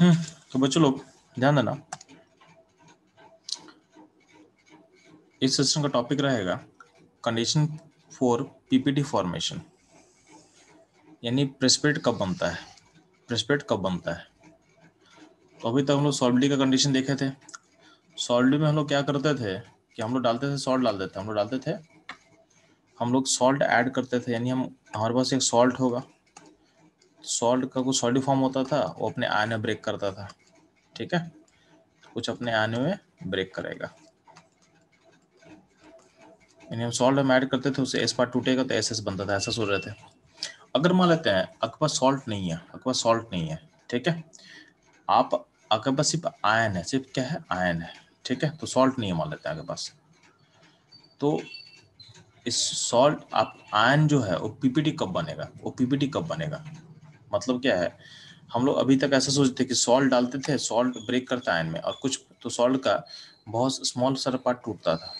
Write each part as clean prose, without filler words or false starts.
तो बच्चों लोग ध्यान देना, इस सेशन का टॉपिक रहेगा कंडीशन फॉर पीपीटी फॉर्मेशन, यानी प्रेसिपिटेट कब बनता है, प्रेसिपिटेट कब बनता है। तो अभी तक हम लोग सॉलिडिटी का कंडीशन देखे थे। सॉलिडिटी में हम लोग क्या करते थे कि हम लोग डालते थे, सॉल्ट डालते थे, हम लोग सॉल्ट ऐड करते थे, यानी हमारे पास एक सॉल्ट होगा, सॉल्ट का कुछ सॉलिड फॉर्म होता था, वो अपने आयन में ब्रेक करता था, ठीक है, कुछ अपने आयन में ब्रेक करेगा, यानी हम सॉल्ट में ऐड करते थे, उससे एस पार्ट टूटेगा तो एस एस बनता था, ऐसा सोच रहे थे। अगर मान लेते हैं आपके पास सॉल्ट नहीं है, ठीक है, आपके पास सिर्फ आयन है, सिर्फ क्या है, आयन है, ठीक है, तो सॉल्ट नहीं है मान लेते हैं आपके पास। तो इस सॉल्ट आप आयन जो है वो पीपीटी कब बनेगा, मतलब क्या है, हम लोग अभी तक ऐसा सोचते थे कि सॉल्ट डालते थे, सॉल्ट ब्रेक करता आयन में, और कुछ तो सॉल्ट का बहुत स्मॉल सारा पार्ट टूटता था।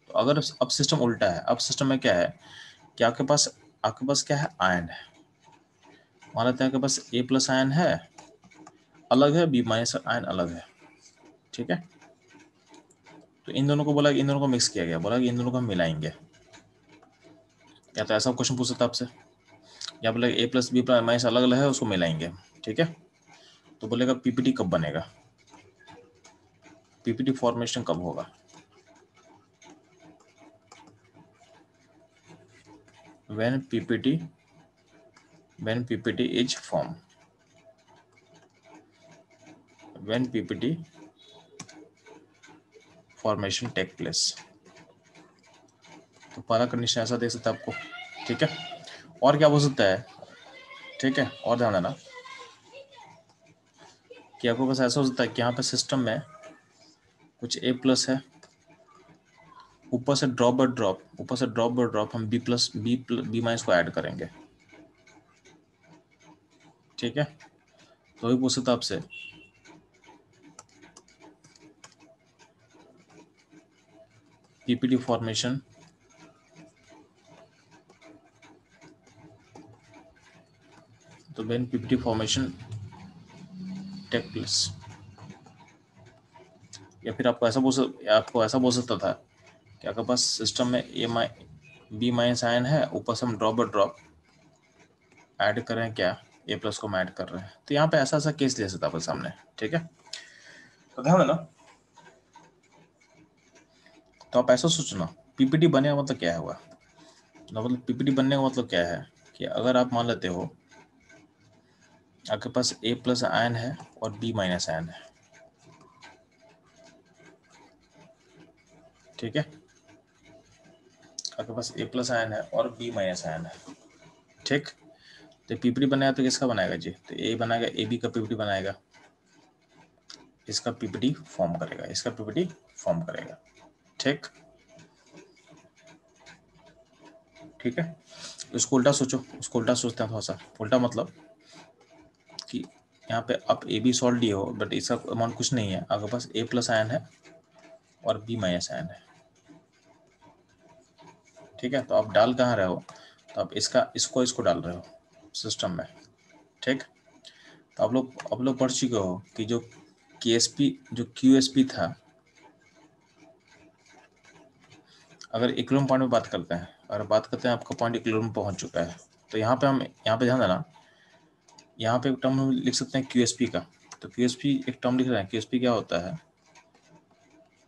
तो अगर अब सिस्टम उल्टा है, अब सिस्टम में क्या है कि आपके पास क्या है, आयन है, मान लेते हैं आपके पास ए प्लस आयन है अलग है, बी माइनस आयन अलग है, ठीक है। तो इन दोनों को बोला कि इन दोनों को मिक्स किया गया, बोला कि इन दोनों को हम मिलाएंगे, या तो ऐसा क्वेश्चन पूछ सकता आपसे, या बोले ए प्लस बी माइनस अलग अलग है, उसको मिलाएंगे, ठीक है। तो बोलेगा पीपीटी कब बनेगा, पीपीटी फॉर्मेशन कब होगा। when ppt is formed, when ppt formation take place. तो पहला कंडीशन ऐसा देख सकते हैं आपको, ठीक है। और क्या हो सकता है, ठीक है, और ध्यान देना कि आपको बस ऐसा हो सकता है कि यहाँ पे सिस्टम में कुछ ए प्लस है, ऊपर से ड्रॉप बाय ड्रॉप हम बी माइनस को ऐड करेंगे, ठीक है। तो वही पूछ सकता आपसे पीपीटी फॉर्मेशन तो when PPT formation take place, या फिर आपको ऐसा बोल सकता था कि आपके पास सिस्टम में बी माइनस आयन है, ऊपर से हम ड्रॉप बाय ड्रॉप ऐड कर रहे हैं, क्या ए प्लस को हम ऐड कर रहे हैं। तो यहाँ पे ऐसा ऐसा केस ले सकता है आपके सामने, ठीक है। तो ध्यान देना, तो आप ऐसा सोचना पीपीटी बनेगा मतलब क्या हुआ, मतलब पीपीटी बनने का मतलब क्या है कि अगर आप मान लेते हो आपके पास ए प्लस आयन है और बी माइनस आयन है, ठीक है, आपके पास ए प्लस आयन है और बी माइनस आयन है, ठीक। तो पीपीटी बनाएगा तो किसका बनाएगा जी, तो ए बनाएगा, ए बी का पीपीटी बनाएगा, इसका पीपीटी फॉर्म करेगा, ठीक, ठीक है। उसको उल्टा सोचो, सोचते हैं थोड़ा सा उल्टा, मतलब कि यहाँ पे आप ए बी सॉल्व लिए हो, बट इसका अमाउंट कुछ नहीं है, आपके पास ए प्लस आयन है और बी माइनस आयन है, ठीक है। तो आप डाल कहाँ रहे हो, तो आप इसको डाल रहे हो सिस्टम में, ठीक। तो आप लोग पढ़ चुके हो कि जो क्यूएसपी था, अगर इक्विलिब्रियम पॉइंट में बात करते हैं, आपका पॉइंट इक्विलिब्रियम पहुंच चुका है, तो यहाँ पे ध्यान देना, यहाँ पे एक टर्म हम लिख सकते हैं क्यूएसपी का। तो क्यूएसपी एक टर्म लिख रहे हैं, क्यूएसपी क्या होता है,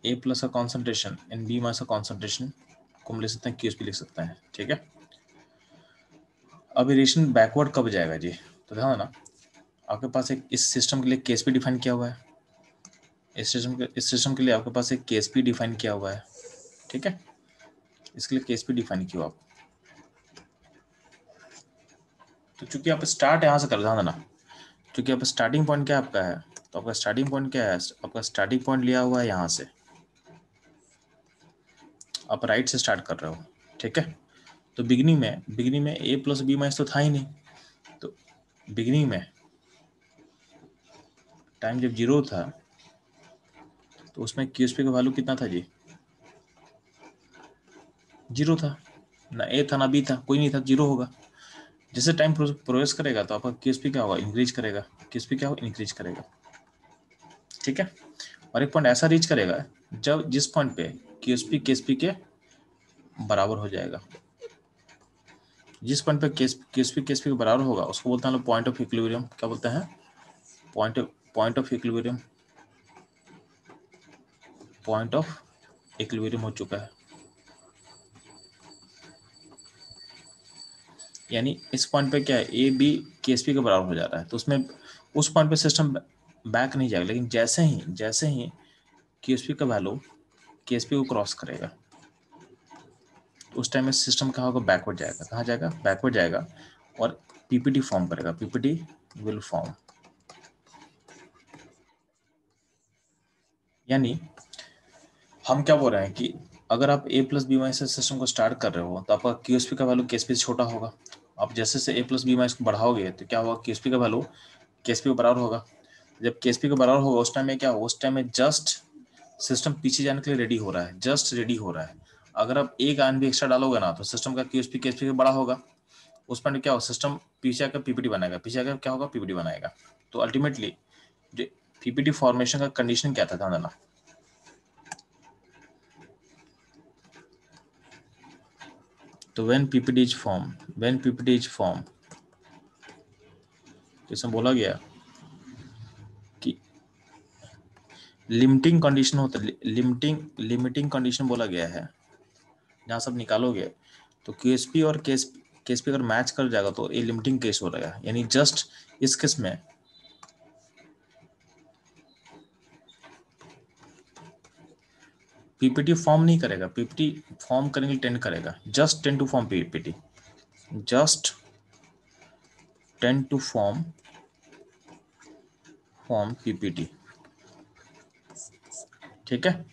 ए प्लस का कॉन्सेंट्रेशन इन बी माइनस का कॉन्सेंट्रेशन को हम लिख सकते हैं, क्यूएसपी लिख सकते हैं, ठीक है। अब रिलेशन बैकवर्ड कब जाएगा जी, तो ध्यान देना, आपके पास एक इस सिस्टम के लिए केएसपी डिफाइन किया हुआ है, इस सिस्टम के लिए आपके पास एक केएसपी डिफाइन किया हुआ है, ठीक है, इसके लिए केएसपी डिफाइन किया आप। तो चूंकि आप स्टार्ट यहाँ से कर, ध्यान देना, क्योंकि आप स्टार्टिंग पॉइंट क्या आपका है, तो आपका स्टार्टिंग पॉइंट क्या है, आपका स्टार्टिंग पॉइंट लिया हुआ है यहाँ से, आप राइट से स्टार्ट कर रहे हो, ठीक है। तो बिगिनिंग में ए प्लस बी माइनस तो था ही नहीं, तो बिगिनिंग में टाइम जब 0 था तो उसमें क्यूएसपी का वैल्यू कितना था जी, 0 था, ना ए था ना बी था, कोई नहीं था, 0 होगा। जैसे टाइम प्रोग्रेस करेगा तो आपका क्यूएसपी क्या होगा, इंक्रीज करेगा, ठीक है। और एक पॉइंट ऐसा रीच करेगा जब जिस पॉइंट पे क्यूएसपी केएसपी के बराबर हो जाएगा। जिस पॉइंट पे क्यूएसपी केएसपी के बराबर होगा उसको बोलते हैं हम लोग पॉइंट ऑफ इक्विलिब्रियम। क्या बोलते हैं? Point of equilibrium. Point of equilibrium हो चुका है, यानी इस पॉइंट पे क्या है, ए बी केएसपी के बराबर हो जा रहा है, तो उसमें उस पॉइंट पे सिस्टम बैक नहीं जाएगा। लेकिन जैसे ही केएसपी का वैल्यू केएसपी को क्रॉस करेगा उस टाइम में सिस्टम क्या होगा, बैकवर्ड जाएगा। कहाँ जाएगा? बैकवर्ड जाएगा और पीपीटी फॉर्म करेगा। पीपीटी विल फॉर्म, यानी हम क्या बोल रहे हैं कि अगर आप a plus B minus system को स्टार्ट कर रहे हो तो आपका क्यूएसपी का वैल्यू केएसपी से छोटा होगा। आप जैसे से a प्लस बी माइनस को बढ़ाओगे तो क्या होगा, क्यूएसपी का वैल्यू केएसपी के बराबर होगा। जब केएसपी के बराबर होगा उस टाइम में क्या होगा, उस टाइम में जस्ट सिस्टम पीछे जाने के लिए रेडी हो रहा है, जस्ट रेडी हो रहा है। अगर आप एक आन भी एक्स्ट्रा डालोगे ना तो सिस्टम का क्यूएसपी केएसपी के बड़ा होगा। उस पॉइंट क्या होगा, सिस्टम पीछे आकर पीपीटी बनाएगा, पीछे आकर क्या होगा, पीपीटी बनाएगा। तो अल्टीमेटली जो पीपीटी फॉर्मेशन का कंडीशन क्या था, ध्यान देना। तो when PPT is formed, इसमें बोला गया कि लिमिटिंग कंडीशन होता है, लिमिटिंग कंडीशन बोला गया है। जहाँ सब निकालोगे तो केएसपी और केएसपी अगर मैच कर जाएगा तो ये लिमिटिंग केस हो रहेगा। यानी जस्ट इस केस में पीपीटी फॉर्म नहीं करेगा, पीपीटी फॉर्म करने के लिए टेंड करेगा, just tend to form PPT, just tend to form PPT, ठीक है।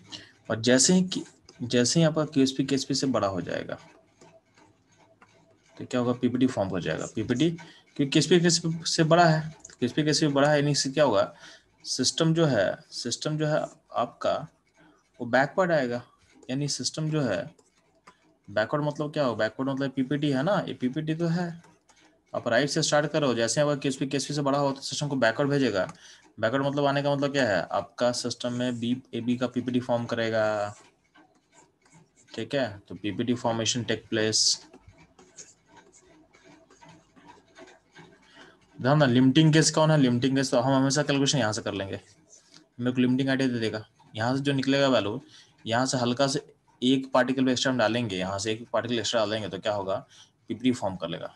और जैसे ही आपका क्यूएसपी केएसपी से बड़ा हो जाएगा तो क्या होगा, पीपीटी फॉर्म हो जाएगा। पीपीटी क्योंकि केएसपी केएसपी से बड़ा है, केएसपी केएसपी बड़ा है, यानी इससे क्या होगा, सिस्टम जो है आपका वो बैकवर्ड आएगा। यानी सिस्टम जो है बैकवर्ड मतलब क्या होगा, बैकवर्ड मतलब पीपीटी है ना, ये पीपीटी तो है। आप राइट से स्टार्ट करो, जैसे आपका केएसपी से बड़ा हो तो सिस्टम को बैकवर्ड भेजेगा। बैकवर्ड मतलब आने का मतलब क्या है, आपका सिस्टम में बी का पीपीटी फॉर्म करेगा, ठीक है। तो पीपीटी फॉर्मेशन टेक प्लेस। ध्यान ना, लिमिटिंग केस कौन है, लिमिटिंग केस तो हम हमेशा कैलकुलेशन यहाँ से कर लेंगे। मेरे को लिमिटिंग आइडिया दे देगा, यहाँ से जो निकलेगा वैल्यू, यहाँ से हल्का से एक पार्टिकल एक्स्ट्रा हम डालेंगे, यहाँ से एक पार्टिकल एक्स्ट्रा डालेंगे तो क्या होगा, पीपीटी फॉर्म कर लेगा।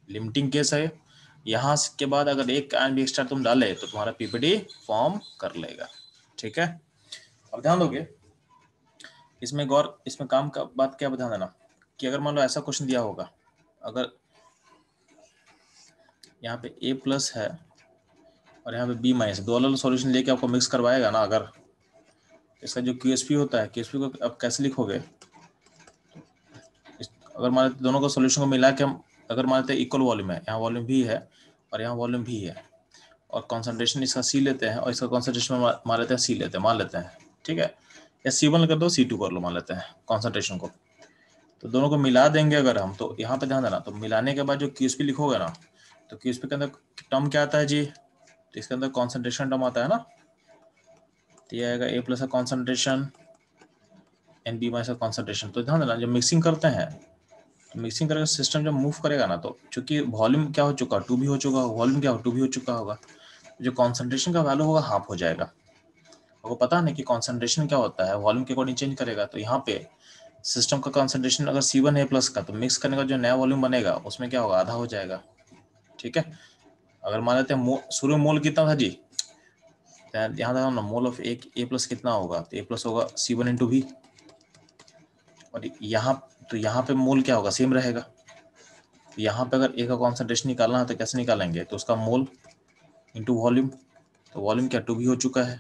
लिमिटिंग केस है। यहाँ के बाद अगर एक आयन भी एक्स्ट्रा तुम डाले तो तुम्हारा पीपीटी फॉर्म कर लेगा, ठीक है। अब ध्यान दोगे इसमें गौर, इसमें काम का बात क्या ध्यान देना कि अगर मान लो ऐसा क्वेश्चन दिया होगा, अगर यहाँ पे a प्लस है और यहाँ पे b माइनस, दो अलग सॉल्यूशन लेके आपको मिक्स करवाएगा ना, अगर इसका जो क्यूएसपी होता है, क्यूएसपी को आप कैसे लिखोगे, अगर मान लेते दोनों को सॉल्यूशन को मिला के हम अगर मान लेते इक्वल वॉल्यूम है, यहाँ वॉल्यूम भी है और यहाँ वॉल्यूम भी है, और कॉन्सेंट्रेशन इसका सी लेते हैं और इसका कॉन्सेंट्रेशन मान लेते हैं सी लेते हैं, मान लेते हैं, ठीक है। या C1 कर दो, C2 कर लो, मान लेते हैं कॉन्सेंट्रेशन को। तो दोनों को मिला देंगे अगर हम, तो यहाँ पे ध्यान देना, तो मिलाने के बाद जो क्यूएसपी लिखोगे ना, तो क्यूएसपी के अंदर टर्म क्या आता है जी, तो इसके अंदर कॉन्सेंट्रेशन टर्म आता है ना, तो ये आएगा a प्लस का कॉन्सेंट्रेशन एंड b माइनस का कॉन्सेंट्रेशन। तो ध्यान देना जब मिक्सिंग करते हैं तो मिक्सिंग करके सिस्टम जब मूव करेगा ना, तो चूंकि वॉल्यूम क्या हो चुका, 2 भी हो चुका होगा, वॉल्यूम क्या हो 2 भी हो चुका होगा, जो कॉन्सेंट्रेशन का वैल्यू होगा हाफ हो जाएगा। आपको पता नहीं कि कॉन्सेंट्रेशन क्या होता है, वॉल्यूम के अकॉर्डिंग चेंज करेगा। तो यहाँ पे सिस्टम का कॉन्सेंट्रेशन अगर C1 है प्लस का, तो मिक्स करने का जो नया वॉल्यूम बनेगा उसमें क्या होगा, आधा हो जाएगा, ठीक है। अगर मान लेते हैं शुरू में मोल कितना था जी, यहाँ देखो ना, मोल ऑफ एक a प्लस कितना होगा, तो a प्लस होगा C1 इंटू भी, और यहाँ पे मोल क्या होगा, सेम रहेगा। यहाँ पे अगर a का कॉन्सेंट्रेशन निकालना है तो कैसे निकालेंगे, तो उसका मोल इंटू वॉल्यूम, तो वॉल्यूम क्या 2 भी हो चुका है,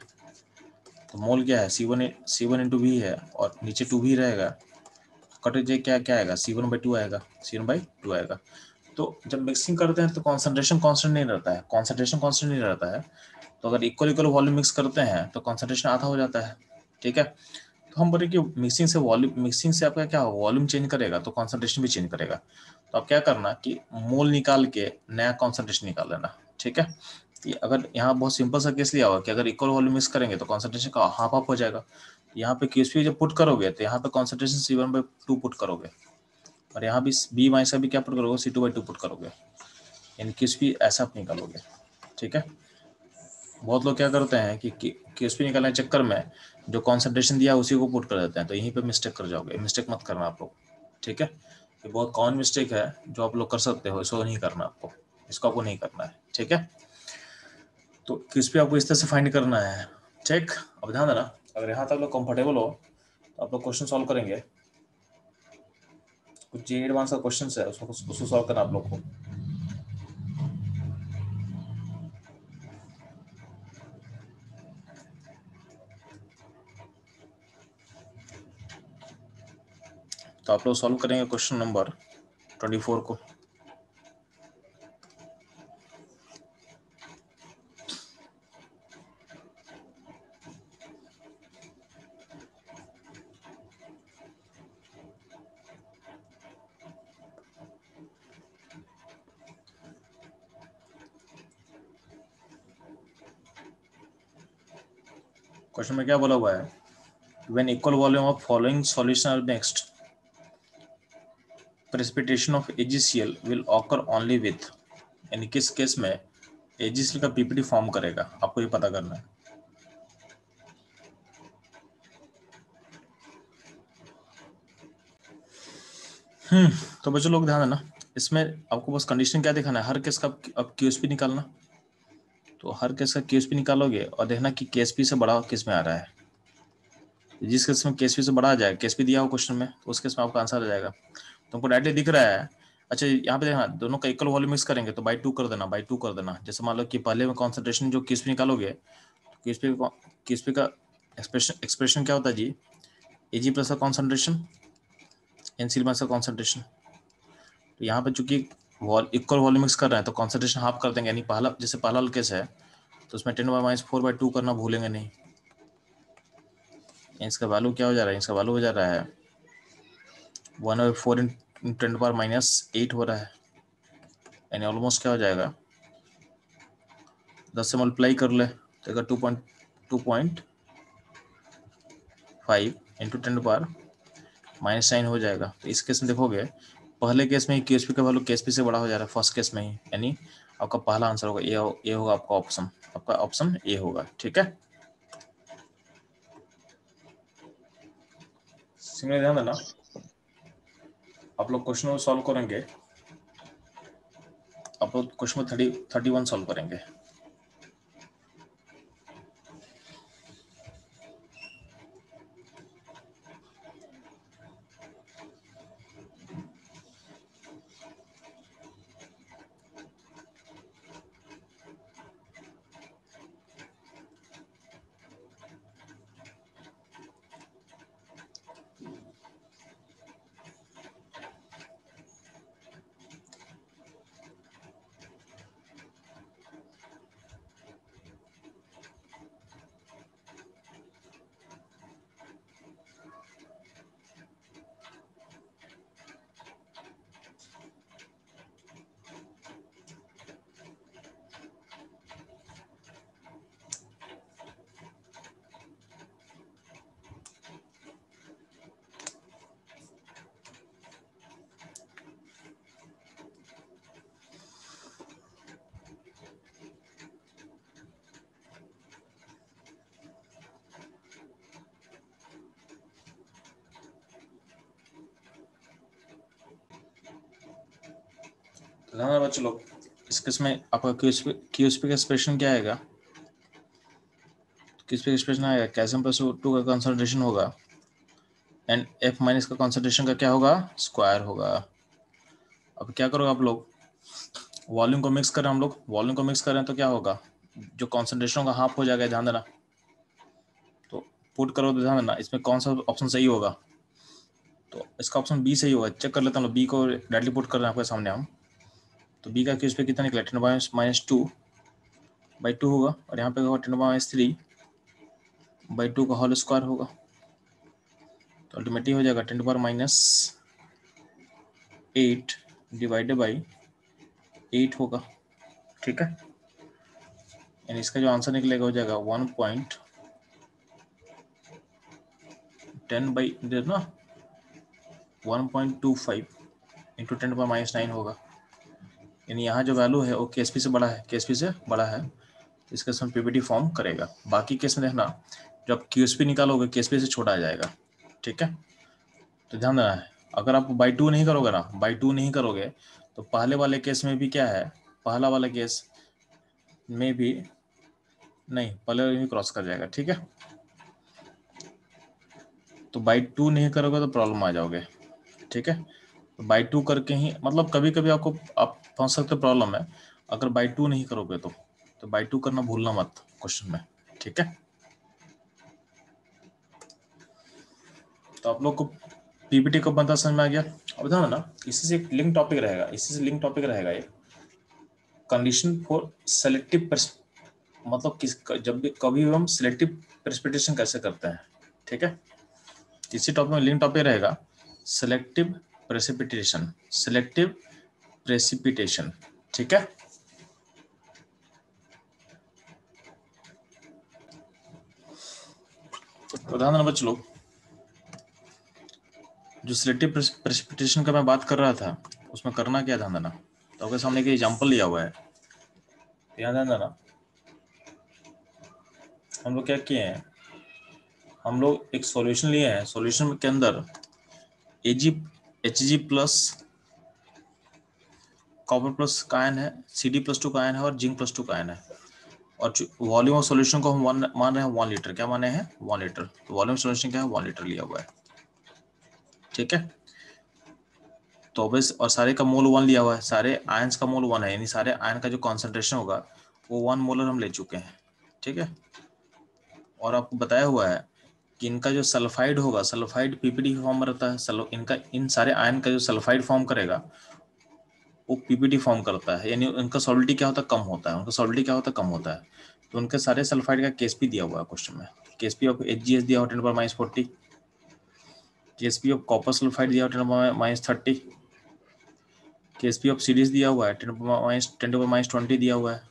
तो मोल क्या है C1 इंटू भी है और नीचे 2 भी रहेगा, कट जे क्या आएगा, C1/2 आएगा, C1/2 आएगा। तो जब मिक्सिंग करते हैं तो कॉन्सेंट्रेशन कांस्टेंट नहीं रहता है, तो अगर इक्वल वॉल्यूम मिक्स करते हैं तो कॉन्सेंट्रेशन आधा हो जाता है, ठीक है। तो हम बोले कि मिक्सिंग से आपका क्या होगा, वॉल्यूम चेंज करेगा तो कॉन्सेंट्रेशन भी चेंज करेगा। तो आप क्या करना कि मोल निकाल के नया कॉन्सेंट्रेशन निकाल लेना, ठीक है। अगर यहाँ बहुत सिंपल सा केस लिया हुआ कि अगर इक्वल वॉल्यूम मिक्स करेंगे तो कॉन्सेंट्रेशन का हाफ हाफ हो जाएगा। यहाँ पे QSP जब पुट करोगे तो यहाँ पे कॉन्सेंट्रेशन C1/2 पुट करोगे, और यहाँ भी B माइनस का भी क्या पुट करोगे, C2/2 पुट करोगे, यानी QSP ऐसा आप निकालोगे। ठीक है, बहुत लोग क्या करते हैं कि QSP निकालने के चक्कर में जो कॉन्सेंट्रेशन दिया उसी को पुट कर देते हैं, तो यहीं पे मिस्टेक कर जाओगे। मिस्टेक मत करना आप लोग, ठीक है। ये बहुत कॉमन मिस्टेक है जो आप लोग कर सकते हो, इसको नहीं करना आपको, इसको आपको नहीं करना है। ठीक है, तो QSP आपको इस तरह से फाइंड करना है। ठीक, अब ध्यान देना, अगर यहाँ तक लोग कंफर्टेबल हो तो आप लोग क्वेश्चन सॉल्व करेंगे। कुछ जी एडवांस का क्वेश्चन है, उसको सॉल्व करना आप लोग को। तो आप लोग सॉल्व करेंगे क्वेश्चन नंबर 24 को। क्वेश्चन में क्या बोला हुआ है, when equal volume of following solution are mixed, precipitation of AgCl will occur only with, यानी किस केस में AgCl का पीपीटी फॉर्म करेगा, आपको ये पता करना है। तो बच्चों लोग ध्यान देना, इसमें आपको बस कंडीशन क्या दिखाना है, हर केस का अब QSP निकालना। तो हर केस का QSP निकालोगे और देखना कि KSP से बड़ा किस में आ रहा है। जिस केस में KSP से बड़ा आ जाए, KSP दिया हो क्वेश्चन में, तो उस केस में आपका आंसर आ जाएगा। तुमको डायरेक्टली दिख रहा है, अच्छा यहाँ पे देखना, दोनों का इक्वल वॉल्यूम मिक्स करेंगे तो बाई टू कर देना, बाई टू कर देना। जैसे मान लो कि पहले में कॉन्सेंट्रेशन जो QSP निकालोगे, QSP का एक्सप्रेशन क्या होता है जी, Ag प्लस का कॉन्सेंट्रेशन NCl माइनस का कॉन्सेंट्रेशन। तो यहाँ पे चूंकि इक्वल वॉल्यूम मिक्स कर रहे हैं तो कॉन्सेंट्रेशन हाफ कर देंगे, यानी पहला जैसे पहला केस है तो उसमें 10⁻⁴/2 करना भूलेंगे नहीं। इसका वैल्यू क्या हो जा रहा है, इसका वैल्यू हो जा रहा है 1/4 × 10⁻⁸ हो रहा है, यानी ऑलमोस्ट क्या हो जाएगा, 10 से मल्टीप्लाई कर ले तो 2.5 इंटू 10⁻⁻9 हो जाएगा। तो इस केस में देखोगे, पहले केस में ही QSP का वैल्यू KSP से बड़ा हो जा रहा है, फर्स्ट केस में ही, यानी आपका पहला आंसर होगा ए होगा आपका ऑप्शन, आपका ऑप्शन ए होगा। ठीक है, सिंगल ध्यान देना, आप लोग क्वेश्चन को सॉल्व करेंगे, आप लोग क्वेश्चन 31 सॉल्व करेंगे। ध्यान बच्चे लोग, इस केस में आपका QSP का एक्सप्रेशन क्या आएगा, QSP का एक्सप्रेशन आएगा कैल्शियम प्लस 2 का कंसंट्रेशन होगा एंड F माइनस का कंसंट्रेशन का क्या होगा, स्क्वायर होगा। अब क्या करोगे आप लोग, वॉल्यूम को मिक्स करें, हम लोग वॉल्यूम को मिक्स करें तो क्या होगा, जो कॉन्सेंट्रेशन होगा हाफ हो जाएगा, ध्यान देना। तो पुट करो तो ध्यान देना, इसमें कौन सा ऑप्शन सही होगा, तो इसका ऑप्शन बी सही होगा। चेक कर लेता हूँ, बी को डायरेक्टली पुट कर रहे हैं आपके सामने हम। तो बी का QSP कितना निकला, 10⁻⁻2/2 होगा, और यहाँ पे होगा 10⁻3/2 का होल स्क्वायर होगा। तो अल्टीमेटली हो जाएगा 10⁻8 डिवाइडेड बाई 8 होगा। ठीक है, यानी इसका जो आंसर निकलेगा हो जाएगा 1.10 बाई ना 1.25 इंटू 10⁻⁹ होगा। यानी यहाँ जो वैल्यू है वो केएसपी से बड़ा है, केएसपी से बड़ा है, तो इसका सम पीपीटी फॉर्म करेगा। बाकी केस में देखना जब क्यूएसपी निकालोगे केएसपी से छोटा आ जाएगा, ठीक है। तो ध्यान देना है, अगर आप बाई 2 नहीं करोगे ना, बाई 2 नहीं करोगे तो पहले वाले केस में भी क्या है, पहला वाला केस में भी नहीं, पहले भी क्रॉस कर जाएगा, ठीक है। तो बाई 2 नहीं करोगे तो प्रॉब्लम आ जाओगे, ठीक है। तो बाई 2 करके ही, मतलब कभी कभी आपको आप फंस सकते प्रॉब्लम में, अगर बाई 2 नहीं करोगे तो बाई 2 करना भूलना मत क्वेश्चन में, ठीक है। तो आप लोग को पीपीटी कब बनता समझ में आ गया। अब ध्यान ना, इसी से एक लिंक टॉपिक रहेगा, इसी से लिंक टॉपिक रहेगा ये कंडीशन फॉर सेलेक्टिव, मतलब किस जब भी कभी भी हम सिलेक्टिव प्रेसिपिटेशन कैसे करते हैं, ठीक है। इसी टॉपिक में लिंक टॉपिक रहेगा सिलेक्टिव प्रेसिपिटेशन, सिलेक्टिव प्रेसिपिटेशन, ठीक है। तो ध्यान देना बच्चों लोग, जो सिलेक्टिव प्रेसिपिटेशन का मैं बात कर रहा था उसमें करना क्या, ध्यान देना। तो आपके सामने एक एग्जांपल लिया हुआ है, ध्यान देना। हम लोग क्या किए हैं, हम लोग एक सॉल्यूशन लिए हैं, सॉल्यूशन के अंदर Hg प्लस कॉपर प्लस का आयन है, Cd+2 का आयन है और जिंक +2 का आयन है। और वॉल्यूम ऑफ सॉल्यूशन को हम मान रहे हैं 1 लीटर, क्या माने हैं 1 लीटर। तो वॉल्यूम सॉल्यूशन क्या है 1 लीटर लिया हुआ है, ठीक है। तो बस, और सारे का मोल 1 लिया हुआ है, सारे आयंस का मोल 1 है, यानी सारे आयन का जो कॉन्सेंट्रेशन होगा वो 1 मोलर हम ले चुके हैं, ठीक है। और आपको बताया हुआ है कि इनका जो सल्फाइड होगा, सल्फाइड पीपीटी फॉर्म में रहता है, इनका इन सारे आयन का जो सल्फाइड फॉर्म करेगा वो पीपीटी फॉर्म करता है, यानी उनका सॉलिडिटी क्या होता है, कम होता है, उनका सॉलिडिटी क्या होता है, कम होता है। तो उनके सारे सल्फाइड का केएसपी दिया हुआ है क्वेश्चन में, केएसपी ऑफ HgS दिया हुआ 10⁻⁻40, केएसपी ऑफ कॉपर सल्फाइड दिया हुआ 10⁻30, केएसपी ऑफ सीरीज दिया हुआ है 10⁻20 दिया हुआ है,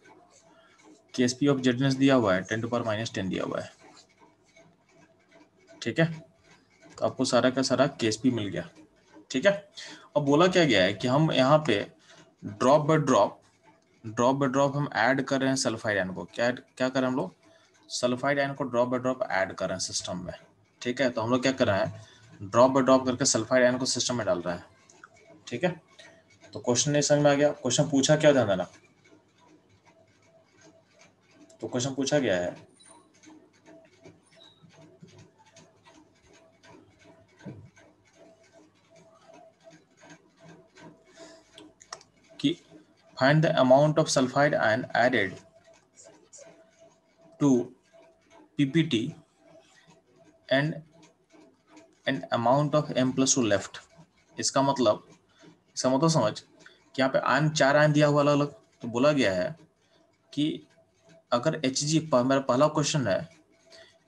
केएसपी ऑफ जेडनेस दिया हुआ है 10⁻10 दिया हुआ है, ठीक है। तो आपको सारा का सारा केएसपी मिल गया, ठीक है। अब बोला क्या गया है कि हम यहाँ पे ड्रॉप बाय ड्रॉप हम ऐड कर रहे हैं सल्फाइड आयन को, क्या क्या कर रहे हैं हम लोग, सल्फाइड आयन को ड्रॉप बाय ड्रॉप ऐड कर रहे हैं सिस्टम में, ठीक है। तो हम लोग क्या कर रहे हैं, ड्रॉप बाय ड्रॉप करके सल्फाइड आयन को सिस्टम में डाल रहे हैं, ठीक है। तो क्वेश्चन नहीं समझ में आ गया, क्वेश्चन पूछा क्या, ध्यान देना। तो क्वेश्चन पूछा गया है कि find the amount of sulfide ion added to PPT and an amount of M+2 left। इसका मतलब समझ कि यहाँ पे आयन 4 आयन दिया हुआ अलग अलग। तो बोला गया है कि अगर Hg, मेरा पहला क्वेश्चन है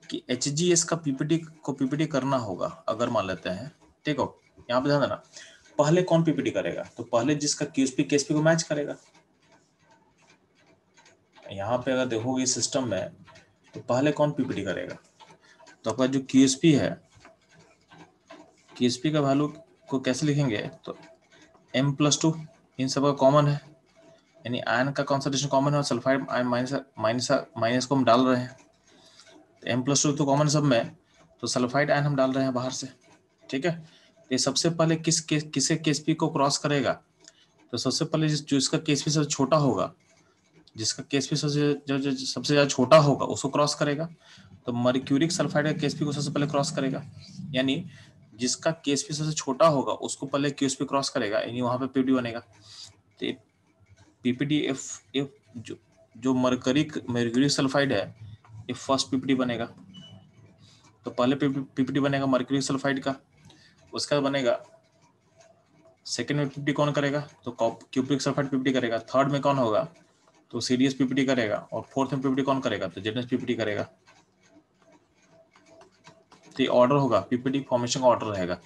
कि HgS का पीपीटी करना होगा, अगर मान लेते हैं, ठीक हो। यहाँ पे ध्यान देना, पहले कौन पीपीटी करेगा, तो पहले जिसका क्यूएसपी केएसपी को मैच करेगा। यहाँ पे अगर देखोगे सिस्टम में तो पहले कौन पीपीटी करेगा, तो आपका जो क्यूएसपी है, क्यूएसपी का वैल्यू को कैसे लिखेंगे, तो M+2 इन सब का कॉमन है, यानी आयन का कॉन्सेंट्रेशन कॉमन है और सल्फाइड आयन माइनस को हम डाल रहे हैं, तो M+2 तो कॉमन सब में, तो सल्फाइड आयन हम डाल रहे हैं बाहर से, ठीक है। ये सबसे पहले किसे केएसपी को क्रॉस करेगा, तो सबसे पहले जो इसका केएसपी सबसे छोटा होगा, जिसका केएसपी सबसे ज्यादा छोटा होगा उसको क्रॉस करेगा। तो मर्क्यूरिक सल्फाइड का केएसपी को सबसे पहले क्रॉस करेगा, यानी जिसका केएसपी सबसे छोटा होगा उसको पहले केएसपी क्रॉस करेगा, यानी वहां पे पीपीटी बनेगा। तो पीपीटी इफ जो मर्क्यूरिक सल्फाइड है, ये फर्स्ट पीपीटी बनेगा। तो पहले पीपीटी बनेगा मर्क्यूरिक सल्फाइड का, उसका बनेगा सेकेंड में पीपीटी कौन करेगा, तो क्यूप्रिक सल्फाइड पीपीटी करेगा। थर्ड में कौन होगा, तो सीडीएस पीपीटी करेगा। और फोर्थ में पीपीटी कौन करेगा, तो जेडनेस पीपीटी करेगा। तो ये ऑर्डर होगा, पीपीटी फॉर्मेशन का ऑर्डर रहेगा।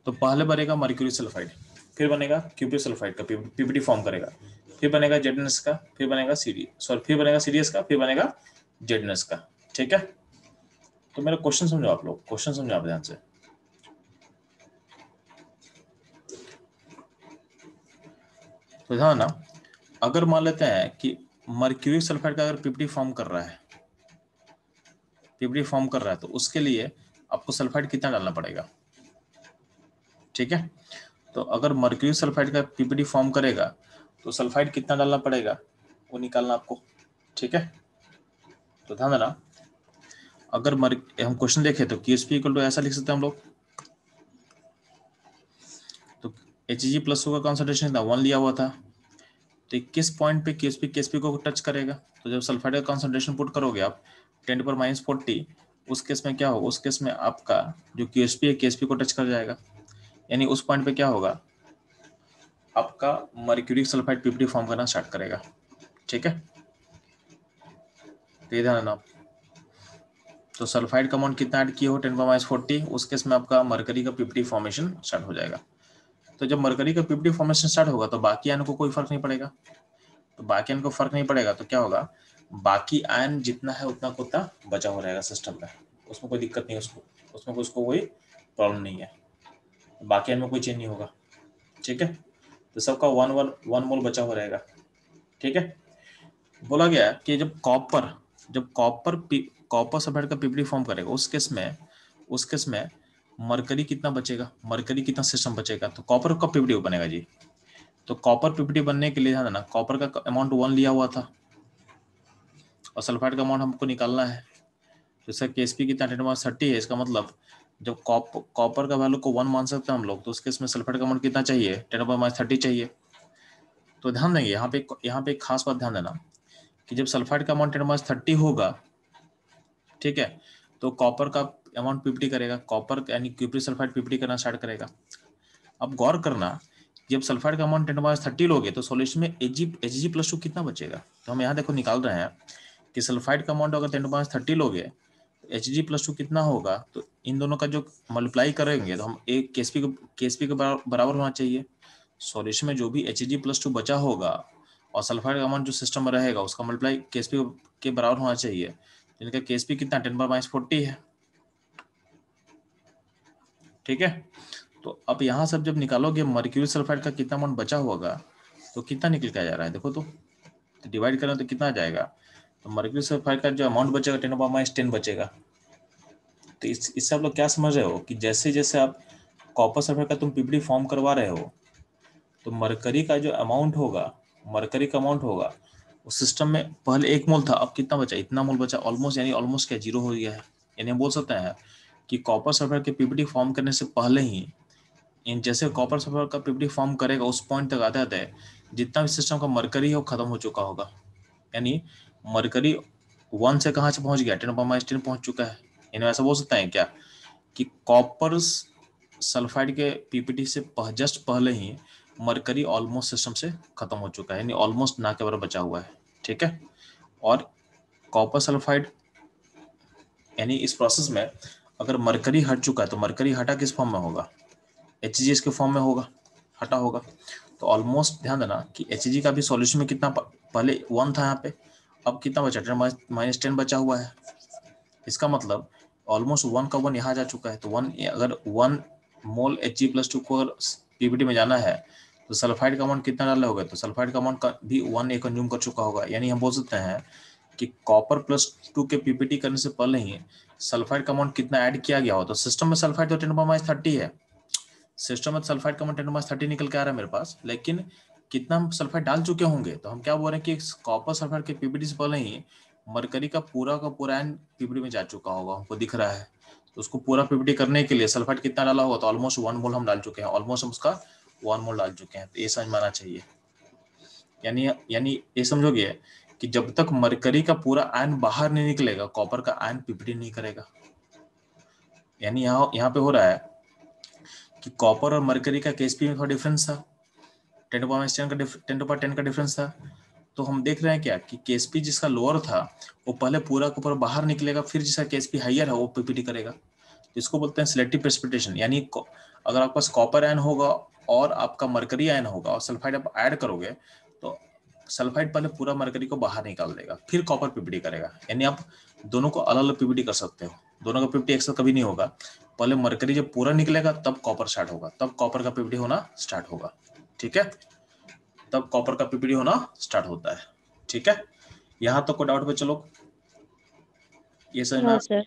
तो पहले बनेगा मर्क्यूरी सल्फाइड, फिर बनेगा क्यूप्रिक सल्फाइड का पीपीटी फॉर्म करेगा, फिर बनेगा जेडनेस का, फिर बनेगा फिर बनेगा सीडीएस का, फिर बनेगा जेडनेस का। ठीक है, तो मेरा क्वेश्चन समझो आप लोग, क्वेश्चन समझो आप ध्यान से। तो ध्यान ना, अगर मान लेते हैं कि मर्क्यूरिक सल्फाइड का अगर पीपीटी फॉर्म कर रहा है, पीपीटी फॉर्म कर रहा है, तो उसके लिए आपको सल्फाइड कितना डालना पड़ेगा? ठीक है, तो अगर मर्क्यूरिक सल्फाइड का पीपीटी फॉर्म करेगा तो सल्फाइड कितना डालना पड़ेगा वो निकालना आपको। ठीक है, तो ध्यान देना, अगर हम क्वेश्चन देखें तो QSP इक्वल टू ऐसा लिख सकते हैं हम लोग, तो Hg प्लस का कॉन्सेंट्रेशन था 1 लिया हुआ था, तो किस पॉइंट पे KSP को टच करेगा? तो जब सल्फाइड का कॉन्सेंट्रेशन पुट करोगे आप 10⁻⁻40, उस केस में क्या होगा? उस केस में आपका जो QSP है KSP को टच कर जाएगा, यानी उस पॉइंट पे क्या होगा? आपका मर्क्यूरिक सल्फाइड पीपीटी फॉर्म करना स्टार्ट करेगा। ठीक है, तो ये ध्यान रखना। तो सल्फाइड का अमाउंट कितना ऐड किए हो 10⁻40, उस केस में आपका मरकरी का पीपीटी फॉर्मेशन स्टार्ट हो जाएगा। तो जब मरकरी का पीपीटी फॉर्मेशन स्टार्ट होगा तो बाकी आयन को कोई फर्क नहीं पड़ेगा, तो बाकी आयन को फर्क नहीं पड़ेगा तो क्या होगा? बाकी आयन जितना है उतना को उतना बचा हो रहेगा सिस्टम में, उसमें कोई दिक्कत नहीं है उसको, उसमें उसको कोई प्रॉब्लम नहीं है, बाकी आयन में कोई चेंज नहीं होगा। ठीक है, तो सबका 1 मोल बचा हुआ रहेगा। ठीक है, बोला गया कि जब कॉपर सल्फाइड का पीपीटी फॉर्म करेगा, उस केस में मरकरी कितना बचेगा, मरकरी कितना सिस्टम बचेगा? तो कॉपर का पीपीटी बनेगा जी, तो कॉपर पीपीटी बनने के लिए ध्यान देना, कॉपर का अमाउंट 1 लिया हुआ था और सल्फाइड का अमाउंट हमको निकालना है, तो इसका KSP कितना 10⁻30 है, इसका मतलब जब कॉपर का वैल्यू को 1 मान सकते हैं हम लोग, तो उसके इसमें सल्फाइड का अमाउंट कितना चाहिए? 10⁻30 चाहिए। तो ध्यान देंगे यहाँ पे एक खास बात ध्यान देना कि जब सल्फाइड का अमाउंट 10⁻30 होगा, ठीक है, तो कॉपर का अमाउंट पीपीटी करेगा, कॉपर यानी क्यूपरी सल्फाइड पीपीटी करना स्टार्ट करेगा। अब गौर करना, जब सल्फाइड का अमाउंट 10⁻30 लोगे तो सॉल्यूशन में Hg+2 कितना बचेगा? तो हम यहाँ देखो निकाल रहे हैं कि सल्फाइड का अमाउंट अगर 10⁻30 लोगे तो Hg+2 कितना होगा, तो इन दोनों का जो मल्टीप्लाई करेंगे तो हम एक KSP के बराबर होना चाहिए। सॉल्यूशन में जो भी Hg+2 बचा होगा और सल्फाइड का अमाउंट जो सिस्टम में रहेगा उसका मल्टीप्लाई KSP के बराबर होना चाहिए। इनका KSP कितना 10⁻40 है। ठीक है, तो अब यहाँ सब जब निकालोगे मर्क्यूरी सल्फाइड का कितना अमाउंट बचा होगा तो कितना निकल के आ जा रहा है देखो, तो डिवाइड करें तो कितना आ जाएगा? तो मर्क्यूरी सल्फाइड का जो अमाउंट बचेगा 10⁻10 बचेगा। तो इससे आप लोग क्या समझ रहे हो कि जैसे जैसे आप कॉपर सल्फाइड का तुम पीपीटी फॉर्म करवा रहे हो तो मरकरी का जो अमाउंट होगा, मरकरी का अमाउंट होगा उस सिस्टम में पहले 1 मोल था, अब कितना बचा? इतना मोल बचा, ऑलमोस्ट, यानी ऑलमोस्ट क्या 0 हो गया है। यानी हम बोल सकते हैं कि कॉपर सल्फाइड के पीपीटी फॉर्म करने से पहले ही इन जैसे कॉपर सल्फाइड का पीपीटी फॉर्म करेगा उस पॉइंट तक आते आते जितना भी सिस्टम का मरकरी है वो खत्म हो चुका होगा, यानी मरकरी 1 से कहाँ से पहुंच गया? 10⁻10 पहुंच चुका है। यानी ऐसा बोल सकते हैं क्या कि कॉपर सल्फाइड के पीपीटी से जस्ट पहले ही मरकरी ऑलमोस्ट सिस्टम से खत्म हो चुका है, यानी ऑलमोस्ट ना के बराबर बचा हुआ है। ठीक है, और कॉपर सल्फाइड यानी इस प्रोसेस में अगर मरकरी हट चुका है तो मरकरी हटा किस फॉर्म में होगा? HGS के फॉर्म में होगा, हटा होगा। तो ऑलमोस्ट ध्यान देना कि Hg का भी सॉल्यूशन में कितना पहले 1 था, यहाँ पे अब कितना बचा? 10⁻10 बचा हुआ है। इसका मतलब ऑलमोस्ट 1 का 1 यहाँ जा चुका है, तो 1 अगर 1 मोल Hg+2 को अगर पीपीटी में जाना है तो सल्फाइड का अमाउंट कितना डाला होगा? तो सल्फाइड का अमाउंट भी 1 कंज्यूम कर चुका होगा। यानी हम बोल सकते हैं कि कॉपर+2 के पीपीटी करने से पहले ही सल्फाइड का अमाउंट कितना ऐड किया गया हो। तो सिस्टम में सल्फाइड तो 10⁻30 है, सिस्टम में सल्फाइड का अमाउंट 10⁻30 निकल के आ रहा है मेरे पास, लेकिन कितना हम सल्फाइड डाल चुके होंगे? तो हम क्या बोल रहे हैं कि कॉपर सल्फाइड के पीपीटी से पहले ही मरकरी का पूरा एन पीपीटी में जा चुका होगा, हमको दिख रहा है। तो उसको पूरा पीपीटी करने के लिए सल्फाइड कितना डाला होगा? तो ऑलमोस्ट 1 मोल हम डाल चुके हैं, ऑलमोस्ट हम उसका 1 मोल डाल चुके हैं। तो ये समझ में आना चाहिए। यानी ये समझोगे कि जब तक मरकरी का पूरा आयन बाहर नहीं निकलेगा कॉपर का आयन पीपीटी नहीं करेगा। यानी यहाँ पे हो रहा है कि कॉपर और मरकरी का KSP में थोड़ा डिफरेंस था, 10⁻10 का डिफरेंस था। तो हम देख रहे हैं क्या कि KSP जिसका लोअर था वो पहले पूरा का पूरा बाहर निकलेगा, फिर जिसका KSP हाइयर है वो पीपीटी करेगा। इसको बोलते हैं सिलेक्टिव प्रेसिपिटेशन। यानी अगर आपके पास कॉपर आयन होगा और आपका मरकरी आयन होगा और सल्फाइड आप ऐड करोगे तो सल्फाइड पहले पूरा मरकरी को बाहर निकाल देगा, फिर कॉपर पीपीटी करेगा। यानी आप दोनों को अलग अलग पीपीटी कर सकते हो, दोनों का पीपीटी एक साथ कभी नहीं होगा। पहले मरकरी जब पूरा निकलेगा तब कॉपर स्टार्ट होगा, तब कॉपर का पीपीटी होना स्टार्ट होगा। ठीक है, तब कॉपर का पीपीटी होना स्टार्ट होता है। ठीक है, यहां तक को डाउट पे चलो, ये समझ में? No sir.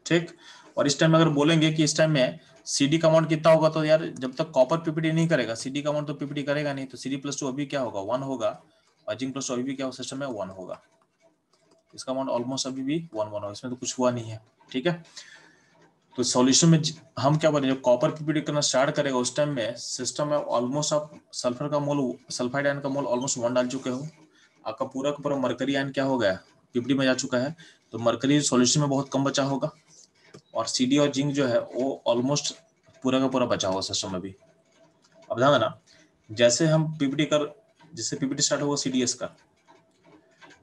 ठीक। और इस टाइम में अगर बोलेंगे कि इस टाइम में सीडी का अमाउंट कितना होगा, तो यार जब तक कॉपर पीपीटी नहीं करेगा सीडी का अमाउंट तो पीपीटी करेगा नहीं, तो सीडी प्लस 2 अभी क्या होगा 1 होगा, और जिंक प्लस 2 अभी भी क्या सिस्टम में 1 होगा। इसका अमाउंट ऑलमोस्ट अभी भी 1 1 होगा, इसमें तो कुछ हुआ नहीं है। ठीक है, तो सॉल्यूशन में हम क्या बोले, जब कॉपर पीपीटी करना स्टार्ट करेगा उस टाइम में सिस्टम में ऑलमोस्ट आप सल्फर का मोल, सल्फाइड आयन का मोल ऑलमोस्ट 1 डाल चुके हो, आपका पूरा का पूरा मरकरी आयन क्या हो गया पीपीटी में जा चुका है, तो मरकरी सॉल्यूशन में बहुत कम बचा होगा, और सीडी और जिंक जो है वो ऑलमोस्ट पूरा का पूरा बचा होगा सिस्टम में भी। अब ध्यान देना, जैसे हम पीपीटी कर, जिससे पीपीटी स्टार्ट होगा सीडीएस का,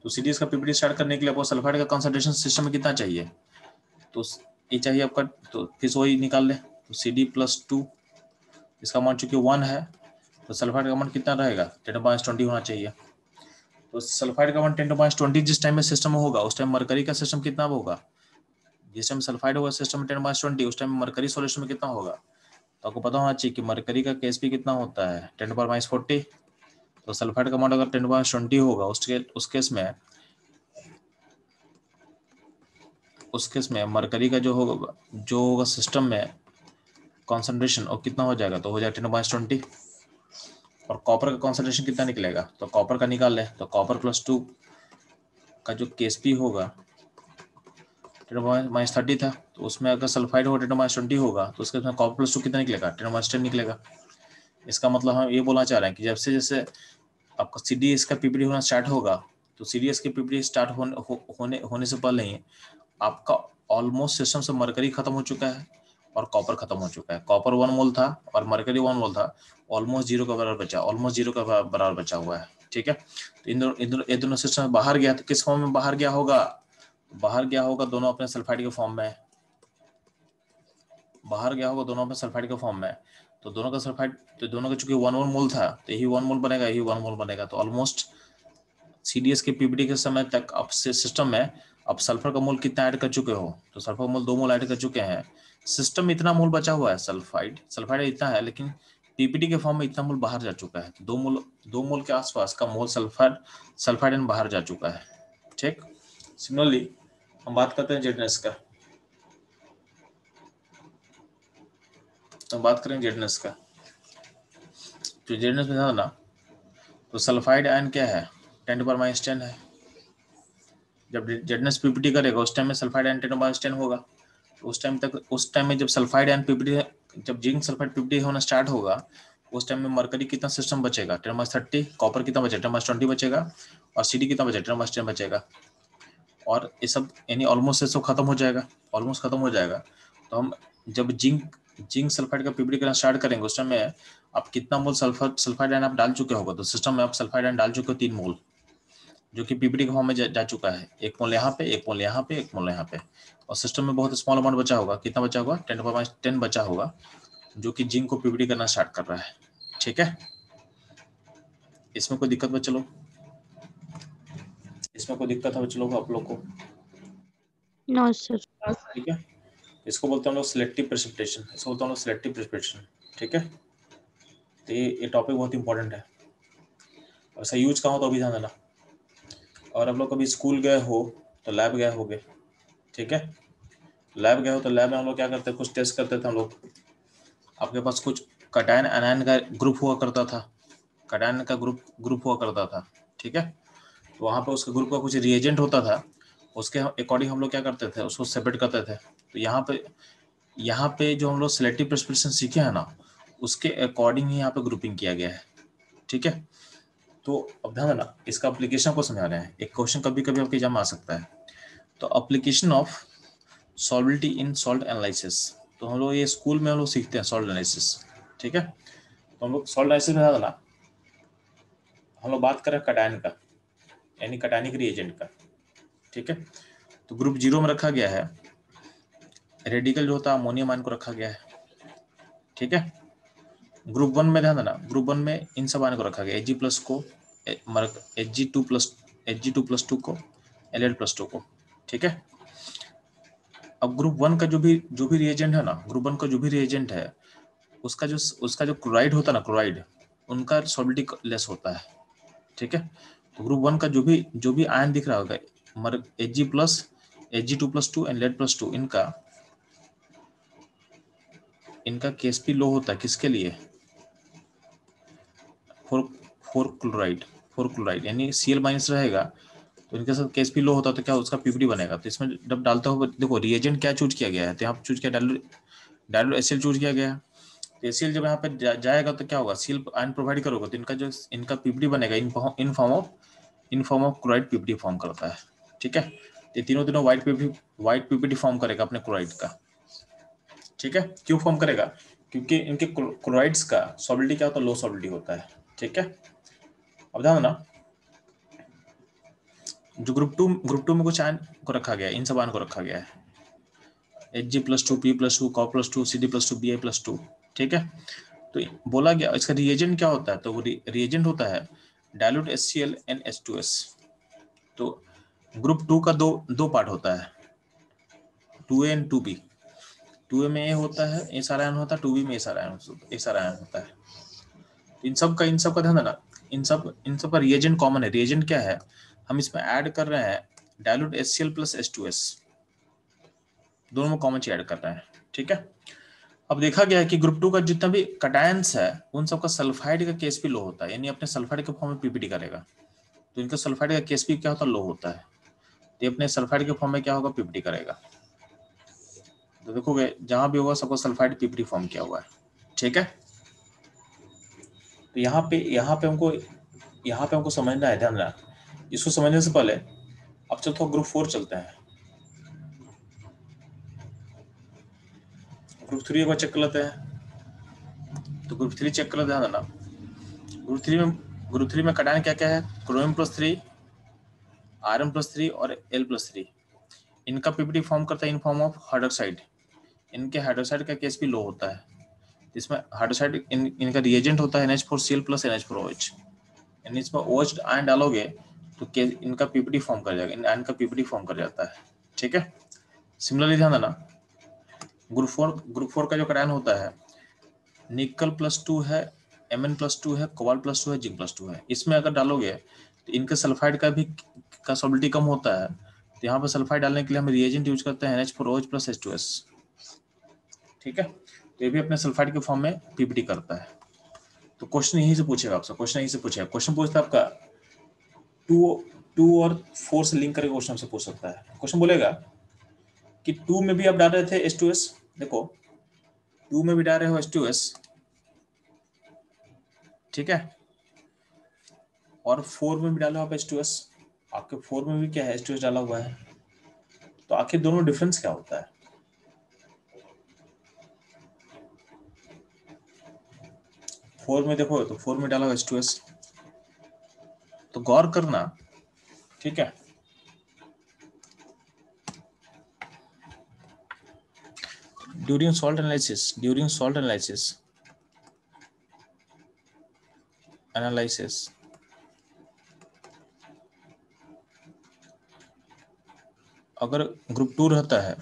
तो सीडीएस का पीपीटी स्टार्ट करने के लिए आपको सल्फाइड का कंसंट्रेशन सिस्टम में कितना चाहिए, तो ये चाहिए आपका, तो फिर वही निकाल ले, तो CD प्लस 2, इसका अमाउंट चूंकि 1 है, तो सल्फाइड का अमाउंट कितना रहेगा 10⁻20 होना चाहिए। तो सल्फाइड का अमाउंट 10⁻20 जिस टाइम में सिस्टम में होगा उस टाइम मरकरी का सिस्टम कितना होगा, जिस टाइम सल्फाइड होगा सिस्टम में 10⁻20, उस टाइम मरकरी सॉल्यूशन में कितना होगा, तो आपको पता होना चाहिए कि मरकरी का केएसपी कितना होता है 10⁻40। तो सल्फाइड का अमाउंट अगर 10⁻20 होगा उस केस में मरकरी का जो होगा सिस्टम में कॉन्सेंट्रेशन और कितना हो जाएगा, तो हो जाएगा 10⁻20। और कॉपर का कॉन्सेंट्रेशन कितना निकलेगा, तो कॉपर का निकाल ले, तो कॉपर प्लस 2 का जो केएसपी होगा 10⁻30 था, तो उसमें अगर सल्फाइड होगा 10⁻20 होगा, तो उसके उसमें कॉपर प्लस 2 कितना निकलेगा 10⁻10 निकलेगा। इसका मतलब हम ये बोलना चाह रहे हैं कि जैसे जैसे आपका सीडीएस का पीपीटी होना स्टार्ट होगा, तो सीडीएस की पीपीटी स्टार्ट होने से पहले ही आपका ऑलमोस्ट सिस्टम से मरकरी खत्म हो चुका है और कॉपर खत्म हो चुका है। कॉपर 1 मोल था और मरकरी 1 मोल था, ऑलमोस्ट जीरो का बराबर बचा, ऑलमोस्ट जीरो का बराबर बचा हुआ है। ठीक है, तो इन दोनों सिस्टम बाहर गया, तो किस फॉर्म में बाहर गया होगा, बाहर गया होगा दोनों अपने सल्फाइड के फॉर्म में, बाहर गया होगा दोनों अपने सल्फाइड के फॉर्म में। तो दोनों का सल्फाइड, तो दोनों का चूंकि 1 1 मोल था, तो यही 1 मोल बनेगा, यही 1 मोल बनेगा। तो ऑलमोस्ट सीडीएस के पीपीटी के समय तक अब सिस्टम में अब सल्फर का मोल कितना ऐड कर चुके हो, तो सल्फर मोल 2 मोल ऐड कर चुके हैं। सिस्टम में इतना मोल बचा हुआ है, सल्फाइड इतना है, लेकिन पीपीटी के फॉर्म में इतना मोल बाहर जा चुका है, 2 मोल के आसपास का मोल सल्फाइड बाहर जा चुका है। ठीक, सिमिलरली हम बात करते हैं जेडनेस का, तो बात करें जेडनेस का, तो जेडनेस में था ना, तो सल्फाइड आयन क्या है 10⁻10 है। जब जेडनेस पीपीटी करेगा उस टाइम में सल्फाइड आयन 10⁻10 होगा, तो उस टाइम में जब सल्फाइड आयन पीपीटी, जब जिंक सल्फाइड पीपीटी होना स्टार्ट होगा उस टाइम में मरकरी कितना सिस्टम बचेगा 10⁻30, कॉपर कितना बचेगा 10⁻20 बचेगा, और सीडी कितना बचेगा 10⁻10 बचेगा। और ये सब यानी ऑलमोस्ट सब खत्म हो जाएगा, ऑलमोस्ट खत्म हो जाएगा। तो हम जब जिंक सल्फाइड का पीपीटी करना स्टार्ट करेंगे उस टाइम में आप कितना मोल सल्फाइड आयन आप डाल चुके होगा, तो सिस्टम में आप सल्फाइड आयन डाल चुके हो 3 मोल, जो कि पीपीटी के फॉर्म में जा चुका है। 1 मोल यहाँ पे, 1 मोल यहाँ पे, 1 मोल यहाँ पे, और सिस्टम में बहुत स्मॉल अमाउंट बचा होगा। कितना बचा होगा 10⁻10 बचा होगा, जो कि जिंक को पीपीटी करना स्टार्ट कर रहा है। ठीक है, इसमें कोई दिक्कत बच्चे लोग, इसमें कोई दिक्कत है बच्चे लोग आप लोग को? No sir. ठीक है, इसको बोलते हैं हम लोग सिलेक्टिव प्रेसिपिटेशन, इसको बोलते हैं हम लोग सिलेक्टिव प्रेसिपिटेशन। ठीक है, तो ये टॉपिक बहुत इंपॉर्टेंट है, और ऐसा यूज कहाँ हो तो अभी ध्यान देना। और आप लोग कभी स्कूल गए हो तो लैब गए होगे, ठीक है, लैब गए हो तो लैब में हम लोग क्या करते हैं, कुछ टेस्ट करते थे हम लोग। आपके पास कुछ कटायन एनायन का ग्रुप हुआ करता था, कटायन का ग्रुप हुआ करता था। ठीक है, तो वहाँ पे उसके ग्रुप का कुछ रिएजेंट होता था, उसके अकॉर्डिंग हम लोग क्या करते थे, उसको सेपरेट करते थे। तो यहाँ पे जो हम लोग सिलेक्टिव प्रेसिपिटेशन सीखे हैं ना, उसके अकॉर्डिंग ही यहाँ पे ग्रुपिंग किया गया है। ठीक है, तो अब ध्यान देना, इसका एप्लीकेशन को समझा रहे हैं। एक क्वेश्चन कभी कभी आपके एग्जाम में आ सकता है, तो application of solubility in salt analysis. तो हम लोग ये स्कूल में हम लोग सीखते हैं सॉल्ट एनालिसिस। ठीक है, तो हम लोग सॉल्ट एनालिसिस में ना हम लोग बात करें कटायन का, यानी कटायनिक रिएजेंट का। ठीक है, तो ग्रुप 0 में रखा गया है, रेडिकल जो होता है अमोनियम आयन को रखा गया है। ठीक है, ग्रुप 1 में ध्यान देना, ग्रुप 1 में इन सब आयन को रखा गया, Ag+ को, Hg2+2 को Al+2 को, ठीक है। अब ग्रुप 1 का जो भी रिएजेंट है ना, ग्रुप 1 का जो भी रिएजेंट है उसका जो क्लोराइड होता है ना, क्लोराइड उनका सॉल्बिलिटी लेस होता है, ठीक है। तो ग्रुप 1 का जो भी आयन दिख रहा होगा Hg2+2 एंड Lead+2 इनका Ksp लो होता है, किसके लिए? फोर क्लोराइड यानी Cl- रहेगा तो इनके साथ Ksp लो होता है तो क्या उसका पीपीडी बनेगा। तो इसमें जब डालते हो देखो रिएजेंट क्या चूज किया गया है, तो यहाँ पे चूज किया डायलू HCl चूज किया गया है। तो HCl जब यहाँ पे जाएगा तो क्या होगा, Cl आयन प्रोवाइड करोगे तो इनका पीपीडी बनेगा in form of chloride PPD form करता है, ठीक है। तो तीनों व्हाइट पीपीडी फॉर्म करेगा अपने क्लोराइड का, ठीक है। क्यों फॉर्म करेगा? क्योंकि इनके क्लोराइड्स का सॉल्बिलिटी क्या होता है, लो सॉल्बिलिटी होता है, ठीक है। अब ध्यान देना जो ग्रुप टू में कुछ आयन को रखा गया है, इन सब आयन को रखा गया है Hg+2 P+2 Cop+2 Cd+2 Bi+2, ठीक है। तो बोला गया इसका रिएजेंट क्या होता है, तो वो रिएजेंट होता है डायल्यूट HCl एंड H2S। तो ग्रुप 2 का दो पार्ट होता है 2A एंड 2B। 2A में A होता है, A सारा आयन होता है, 2B में A सारा आयन होता है। इन सब का ध्यान देना, इन सब का रिएजेंट कॉमन है। रिएजेंट क्या है, हम इसमें ऐड कर रहे हैं डायल्यूट HCl प्लस H2S, दोनों में कॉमन चीज ऐड कर रहे हैं, ठीक है। अब देखा गया है कि ग्रुप 2 का जितना भी कटायंस है उन सबका सल्फाइड का Ksp लो होता है, यानी अपने सल्फाइड के फॉर्म में पीपीटी करेगा तो इनका सल्फाइड का Ksp क्या होता है, लो होता है। तो अपने सल्फाइड के फॉर्म में क्या होगा, पीपीटी करेगा। तो देखोगे जहां भी होगा सबको सल्फाइड पीपीटी फॉर्म किया हुआ है, ठीक है। तो यहाँ पे हमको समझना है, ध्यान रखना। इसको समझने से पहले अब चलते ग्रुप 4 चलते हैं। ग्रुप 3 एक बार चेक कर लेते हैं। तो ग्रुप 3 चेक कर लेते हैं ना। ग्रुप 3 में कटायन क्या क्या है, क्रोमियम+3, आयरन+3 और Al+3। इनका पीपीटी फॉर्म करता है इन फॉर्म ऑफ हाइड्रोक्साइड। इनके हाइड्रोक्साइड का Ksp लो होता है। इसमें हाइड्रोक्साइड इनका रिएजेंट होता है NH4Cl प्लस NH4OH। यानी इसमें OH आयन डालोगे तो इनका पीपीटी फॉर्म कर जाएगा, इन आयन का पीपीटी फॉर्म कर जाता है, ठीक है। सिमिलरली ध्यान देना ग्रुप 4 का जो कटायन होता है Ni+2 है, Mn+2 है, Cobalt+2 है, Zinc+2 है। इसमें अगर डालोगे तो इनके सल्फाइड का सॉल्बिलिटी कम होता है। तो यहाँ पर सल्फाइड डालने के लिए हम रिएजेंट यूज करते हैं NH4OH प्लस H2S, ठीक है। तो ये भी अपने सल्फाइड के फॉर्म में पीपीटी करता है। तो क्वेश्चन यहीं से पूछेगा आपसे, क्वेश्चन पूछता है आपका 2 और 4 से लिंक करके क्वेश्चन से पूछ सकता है। क्वेश्चन बोलेगा कि 2 में भी आप डाल रहे थे H2S, देखो 2 में भी डाल रहे हो H2S, ठीक है, और 4 में भी डालो आप H2S। आपके 4 में भी क्या है, H2S डाला हुआ है। तो आखिर दोनों डिफरेंस क्या होता है? 4 में देखो तो 4 में डाला हुआ H2S। तो गौर करना, ठीक है। ड्यूरिंग सॉल्ट एनालिसिस अगर ग्रुप 2 रहता है,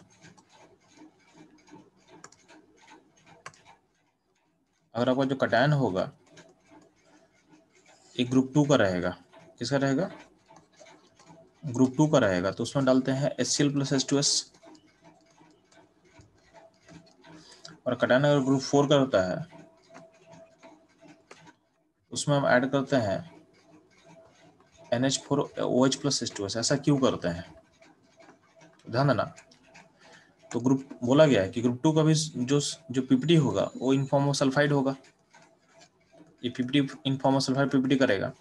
अगर आपका जो कटायन होगा एक ग्रुप 2 का रहेगा, किसका रहेगा, ग्रुप 2 का रहेगा, तो उसमें डालते हैं HCl प्लस H2S। और कटायन अगर ग्रुप 4 का होता है उसमें हम ऐड करते हैं NH4OH प्लस H2S। ऐसा क्यों करते हैं, ध्यान देना। तो ग्रुप बोला गया है कि ग्रुप 2 का भी जो पीपीटी होगा वो इन फॉर्म ऑफ सल्फाइड होगा, ये PPT in form of sulphide PPT करेगा।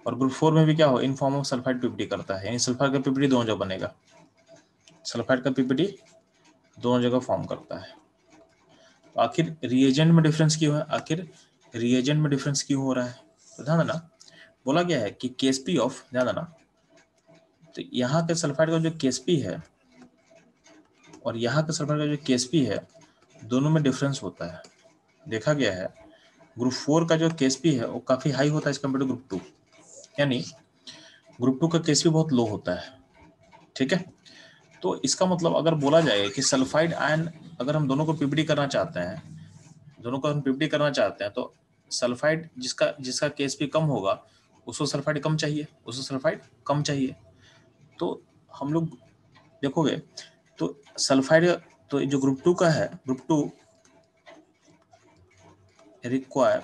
और ग्रुप 4 में भी क्या हो, in form of sulphide PPT करता है, यानी सल्फाइड का पीपीटी दोनों जगह बनेगा, सल्फाइड का पीपीटी दोनों जगह फॉर्म करता है। तो आखिर रिएजेंट में डिफरेंस क्यों है, हो रहा है? तो ध्यान देना बोला गया है कि Ksp ऑफ, ध्यान देना, तो यहाँ के सल्फाइड का जो Ksp है और यहाँ के सल्फाइड का जो Ksp है दोनों में डिफरेंस होता है। देखा गया है ग्रुप 4 का जो Ksp है वो काफी हाई होता है एज कम्पेयर टू ग्रुप 2। यानी ग्रुप 2 का केस भी बहुत लो होता है, ठीक है। तो इसका मतलब अगर बोला जाए कि सल्फाइड आयन अगर हम दोनों को पीपीडी करना चाहते हैं, दोनों को हम पीपीडी करना चाहते हैं, तो सल्फाइड जिसका जिसका केस भी कम होगा उसको सल्फाइड कम चाहिए, उसको सल्फाइड कम चाहिए। तो हम लोग देखोगे तो सल्फाइड, तो जो ग्रुप 2 का है, group 2 require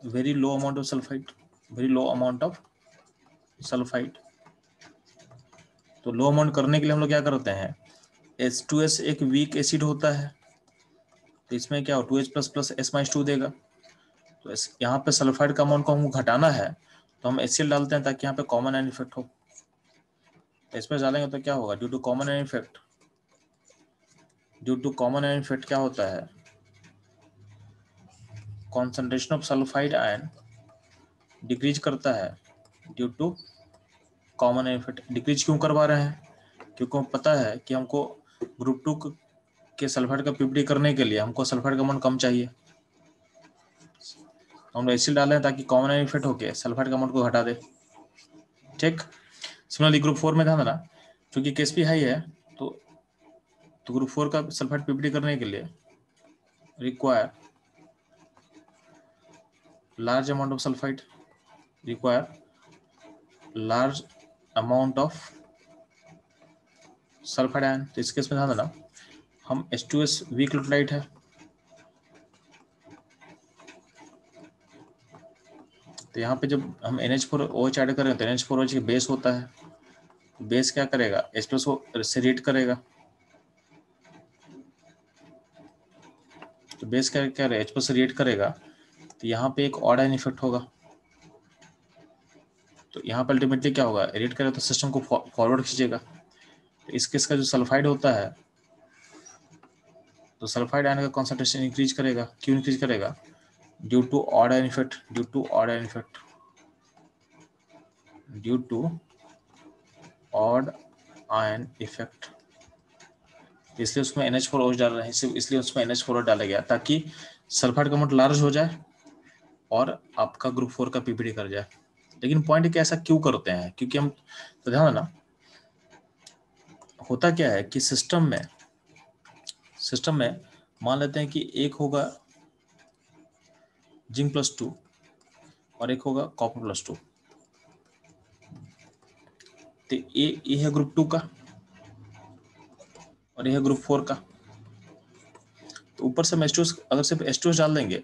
very low amount of sulphide, very low amount of sulphide. तो लो अमाउंट करने के लिए हम लोग क्या करते हैं, H2S एक वीक एसिड होता है, तो इसमें क्या हो 2H प्लस प्लस S-2 देगा। तो यहाँ पे सल्फाइड का अमाउंट को हमको घटाना है तो हम HCl डालते हैं ताकि यहाँ पे कॉमन आयन इफेक्ट हो। तो इसमें डालेंगे तो क्या होगा, due to common ion effect, due to common ion effect क्या होता है, concentration of sulphide ion decrease करता है due to common ion effect. Decrease क्यों करवा रहे हैं, क्योंकि हमको पता है कि हमको ग्रुप 2 के सल्फाइड का पीपीडी करने के लिए हमको सल्फाइड का अमाउंट कम चाहिए, तो हम लोग एसिड डालें ताकि कॉमन आयन इफेक्ट होके सल्फाइड का अमाउंट को घटा दे, ठीक। सिमिलरली ग्रुप 4 में ध्यान देना, क्योंकि केस भी हाई है, तो ग्रुप 4 का सल्फाइड पीपीडी करने के लिए require large amount of sulphide, require large amount of sulphide ion. तो इस केस में ध्यान देना, हम H2S वीक इलेक्ट्रोलाइट है, तो यहाँ पे जब हम NH4OH ऐड करें तो NH4OH की बेस होता है, बेस क्या करेगा, H+ से रिएक्ट करेगा, तो बेस क्या क्या H+ से रिएक्ट करेगा, तो यहाँ पे एक ऑड आयन इफेक्ट होगा। तो यहाँ पे अल्टीमेटली क्या होगा, रिएक्ट करेगा तो सिस्टम को फॉरवर्ड खींचेगा। तो इस केस का जो सल्फाइड होता है, तो सल्फाइड आयन का कॉन्सेंट्रेशन इंक्रीज करेगा। क्यों इंक्रीज करेगा, due to odd ion effect, due to odd ion effect, due to odd ion effect. इसलिए उसमें NH4OH डाल रहे हैं, इसलिए उसमें NH4OH डाला गया ताकि सल्फाइड का अमाउंट लार्ज हो जाए और आपका ग्रुप 4 का पीपीडी कर जाए। लेकिन पॉइंट है कि ऐसा क्यों करते हैं, क्योंकि हम, तो ध्यान देना, होता क्या है कि सिस्टम में मान लेते हैं कि एक होगा जिंक +2 और एक होगा कॉपर +2, तो ये है ग्रुप 2 का और ये है ग्रुप 4 का। तो ऊपर से हम H2S, अगर सिर्फ H2S डाल देंगे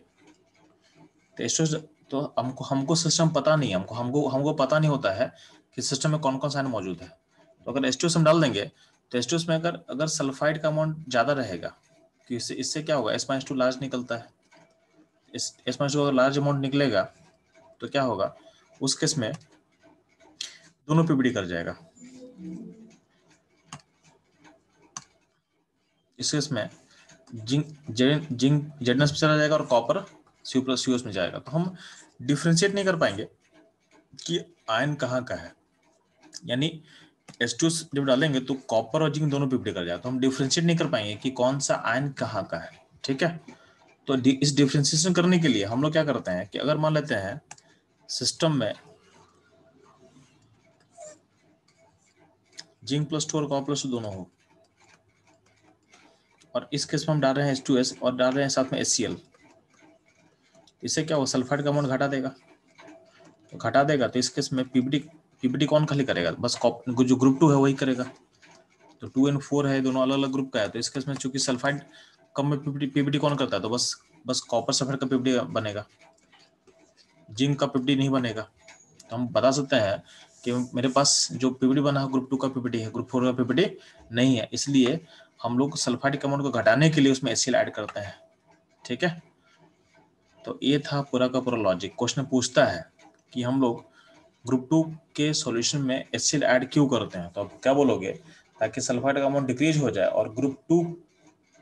तो H2S, तो हमको सिस्टम पता नहीं है, हमको पता नहीं होता है कि सिस्टम में कौन कौन सा आयन मौजूद है। तो अगर H2S हम डाल देंगे तो H2S में अगर सल्फाइड का अमाउंट ज़्यादा रहेगा, कि इससे क्या होगा, S-2 लार्ज निकलता है, S-2 अगर लार्ज अमाउंट निकलेगा तो क्या होगा, उस केस में दोनों पीपीडी कर जाएगा। इस केस में जिंक Zn पे चला जाएगा और कॉपर Cu+Cos में जाएगा। तो हम डिफ्रेंशिएट नहीं कर पाएंगे कि आयन कहाँ का है, यानी H2S जब डालेंगे तो कॉपर और जिंक दोनों पीपीडी कर जाएगा, तो हम डिफ्रेंशिएट नहीं कर पाएंगे कि कौन सा आयन कहाँ का है, ठीक है। तो इस डिफ्रेंशिएशन करने के लिए हम लोग क्या करते हैं कि अगर मान लेते हैं सिस्टम में जिंक +2 और कॉपर +2 दोनों हो, और इस केस में हम डाल रहे हैं H2S और डाल रहे हैं साथ में HCl, इससे क्या हो, सल्फाइड का अमाउंट घटा देगा, तो घटा देगा तो इस केस में पीपीडी कौन खाली करेगा, बस जो ग्रुप 2 है वही करेगा। तो 2 और 4 है, दोनों अलग अलग ग्रुप का है, तो इस केस में चूंकि सल्फाइड कम में पीपीडी कौन करता है, तो बस कॉपर सल्फाइड का पीपीडी बनेगा, जिंक का पीपीडी नहीं बनेगा। तो हम बता सकते हैं कि मेरे पास जो पीपीडी बना है ग्रुप 2 का पीपीडी है, ग्रुप 4 का पीपीडी नहीं है, इसलिए हम लोग सल्फाइड के अमाउंट को घटाने के लिए उसमें HCl ऐड करते हैं, ठीक है। तो ये था पूरा का पूरा लॉजिक। क्वेश्चन पूछता है कि हम लोग ग्रुप 2 के सॉल्यूशन में HCl ऐड क्यों करते हैं, तो आप क्या बोलोगे, ताकि सल्फाइड का अमाउंट डिक्रीज हो जाए और ग्रुप 2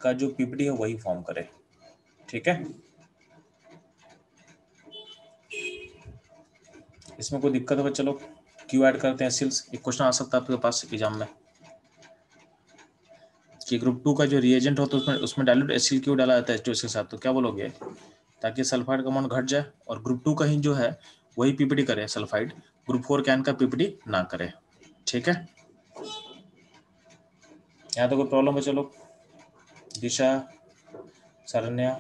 का जो पीपीडी है वही फॉर्म करे, ठीक है। इसमें कोई दिक्कत है, चलो क्यों ऐड करते हैं HCl, एक क्वेश्चन आ सकता है आपके पास एग्जाम में कि ग्रुप 2 का जो रिएजेंट होता है उसमें डाइल्यूट HCl क्यों डाला जाता है H2S के साथ, तो क्या बोलोगे, ताकि सल्फाइड का अमाउंट घट जाए और ग्रुप 2 का ही जो है वही पीपीटी करे सल्फाइड, ग्रुप 4 कैन का पीपीटी ना करे। ठीक है, यहाँ तो कोई प्रॉब्लम है? चलो, दिशा, शरण्या,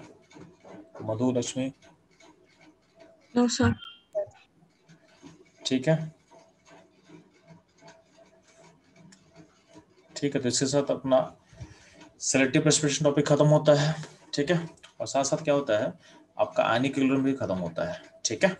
मधु, लक्ष्मी, नो सर। ठीक है। ठीक है, तो इसके साथ अपना सेलेक्टिव प्रेसिपिटेशन टॉपिक खत्म होता है। ठीक है, और साथ साथ क्या होता है, आपका आयनिक इक्विलिब्रियम भी खत्म होता है। ठीक है।